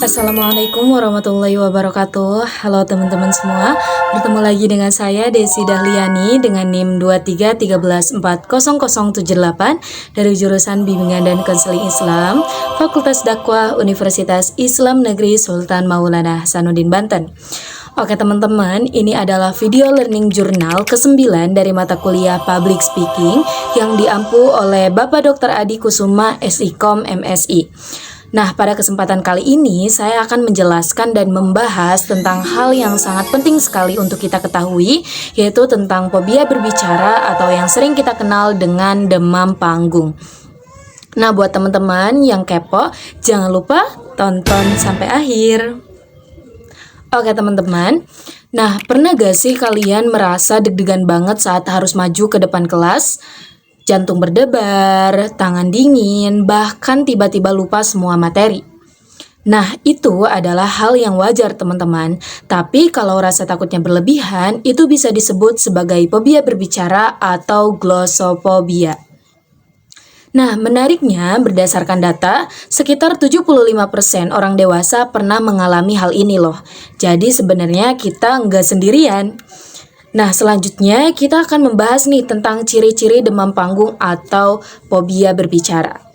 Assalamualaikum warahmatullahi wabarakatuh. Halo teman-teman semua, bertemu lagi dengan saya Desi Dahliani dengan NIM 2313400078 dari jurusan Bimbingan dan Konseling Islam, Fakultas Dakwah Universitas Islam Negeri Sultan Maulana Hasanuddin Banten. Oke teman-teman, ini adalah video learning journal ke-9 dari mata kuliah Public Speaking yang diampu oleh Bapak Dr. Adi Kusuma, SIKOM MSI. Nah, pada kesempatan kali ini saya akan menjelaskan dan membahas tentang hal yang sangat penting sekali untuk kita ketahui, yaitu tentang fobia berbicara atau yang sering kita kenal dengan demam panggung. Nah, buat teman-teman yang kepo, jangan lupa tonton sampai akhir. Oke teman-teman, nah pernah gak sih kalian merasa deg-degan banget saat harus maju ke depan kelas? Jantung berdebar, tangan dingin, bahkan tiba-tiba lupa semua materi. Nah, itu adalah hal yang wajar teman-teman. Tapi kalau rasa takutnya berlebihan, itu bisa disebut sebagai fobia berbicara atau glossophobia. Nah, menariknya berdasarkan data, sekitar 75% orang dewasa pernah mengalami hal ini loh. Jadi sebenarnya kita nggak sendirian. Nah, selanjutnya kita akan membahas nih tentang ciri-ciri demam panggung atau fobia berbicara.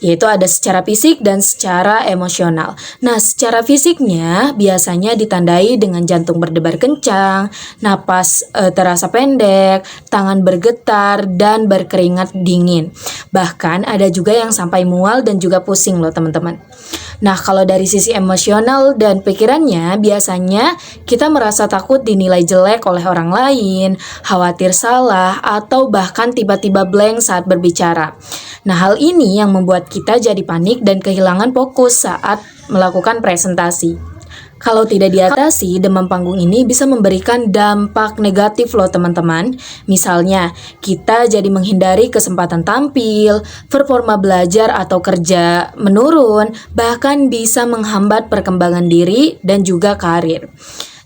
Yaitu ada secara fisik dan secara emosional. Nah, secara fisiknya biasanya ditandai dengan jantung berdebar kencang, napas terasa pendek, tangan bergetar, dan berkeringat dingin. Bahkan ada juga yang sampai mual dan juga pusing loh teman-teman. Nah, kalau dari sisi emosional dan pikirannya, biasanya kita merasa takut dinilai jelek oleh orang lain, khawatir salah, atau bahkan tiba-tiba blank saat berbicara. Nah, hal ini yang membuat kita jadi panik dan kehilangan fokus saat melakukan presentasi. Kalau tidak diatasi, demam panggung ini bisa memberikan dampak negatif loh teman-teman. Misalnya, kita jadi menghindari kesempatan tampil, performa belajar atau kerja menurun, bahkan bisa menghambat perkembangan diri dan juga karir.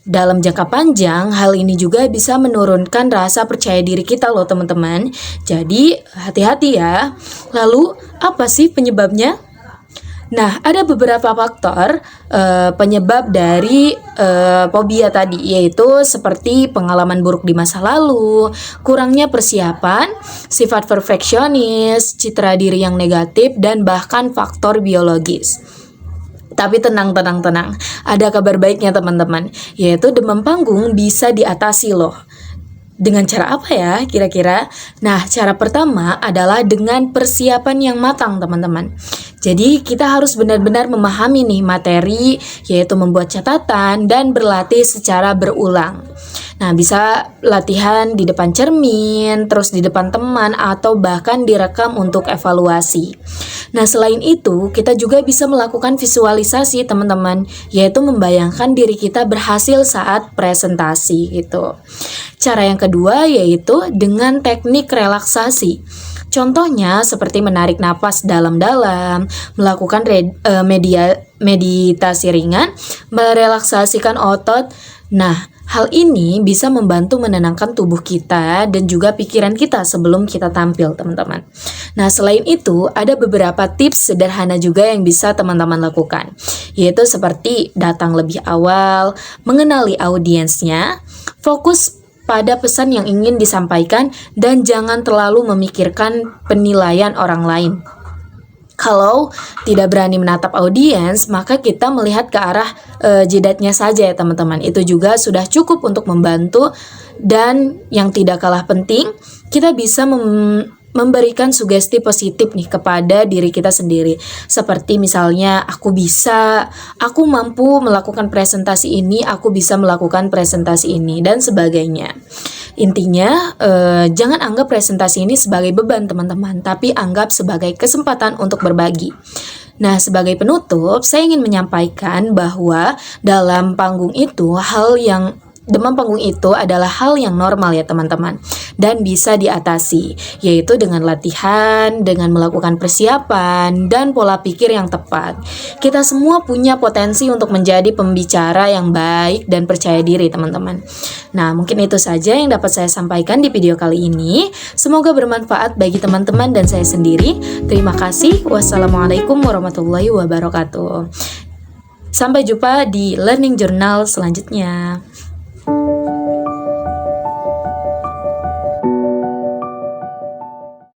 Dalam jangka panjang, hal ini juga bisa menurunkan rasa percaya diri kita loh teman-teman. Jadi, hati-hati ya. Lalu, apa sih penyebabnya? Nah, ada beberapa faktor penyebab dari fobia tadi, yaitu seperti pengalaman buruk di masa lalu, kurangnya persiapan, sifat perfeksionis, citra diri yang negatif, dan bahkan faktor biologis. Tapi tenang. Ada kabar baiknya teman-teman, yaitu demam panggung bisa diatasi loh. Dengan cara apa ya kira-kira? Nah, cara pertama adalah dengan persiapan yang matang teman-teman. Jadi kita harus benar-benar memahami nih materi, yaitu membuat catatan dan berlatih secara berulang. Nah, bisa latihan di depan cermin, terus di depan teman, atau bahkan direkam untuk evaluasi. Nah, selain itu, kita juga bisa melakukan visualisasi teman-teman, yaitu membayangkan diri kita berhasil saat presentasi gitu. Cara yang kedua yaitu dengan teknik relaksasi. Contohnya seperti menarik napas dalam-dalam, melakukan meditasi ringan, merelaksasikan otot. Nah, hal ini bisa membantu menenangkan tubuh kita dan juga pikiran kita sebelum kita tampil, teman-teman. Nah, selain itu, ada beberapa tips sederhana juga yang bisa teman-teman lakukan, yaitu seperti datang lebih awal, mengenali audiensnya, fokus pada pesan yang ingin disampaikan, dan jangan terlalu memikirkan penilaian orang lain. Kalau tidak berani menatap audiens, maka kita melihat ke arah jidatnya saja ya teman-teman. Itu juga sudah cukup untuk membantu. Dan yang tidak kalah penting, kita bisa memberikan sugesti positif nih kepada diri kita sendiri. Seperti misalnya, aku bisa, aku mampu melakukan presentasi ini, aku bisa melakukan presentasi ini, dan sebagainya. Intinya, jangan anggap presentasi ini sebagai beban teman-teman, tapi anggap sebagai kesempatan untuk berbagi. Nah, sebagai penutup, saya ingin menyampaikan bahwa dalam panggung itu, demam panggung itu adalah hal yang normal ya teman-teman, dan bisa diatasi, yaitu dengan latihan, dengan melakukan persiapan, dan pola pikir yang tepat. Kita semua punya potensi untuk menjadi pembicara yang baik dan percaya diri teman-teman. Nah, mungkin itu saja yang dapat saya sampaikan di video kali ini. Semoga bermanfaat bagi teman-teman dan saya sendiri. Terima kasih. Wassalamualaikum warahmatullahi wabarakatuh. Sampai jumpa di learning journal selanjutnya.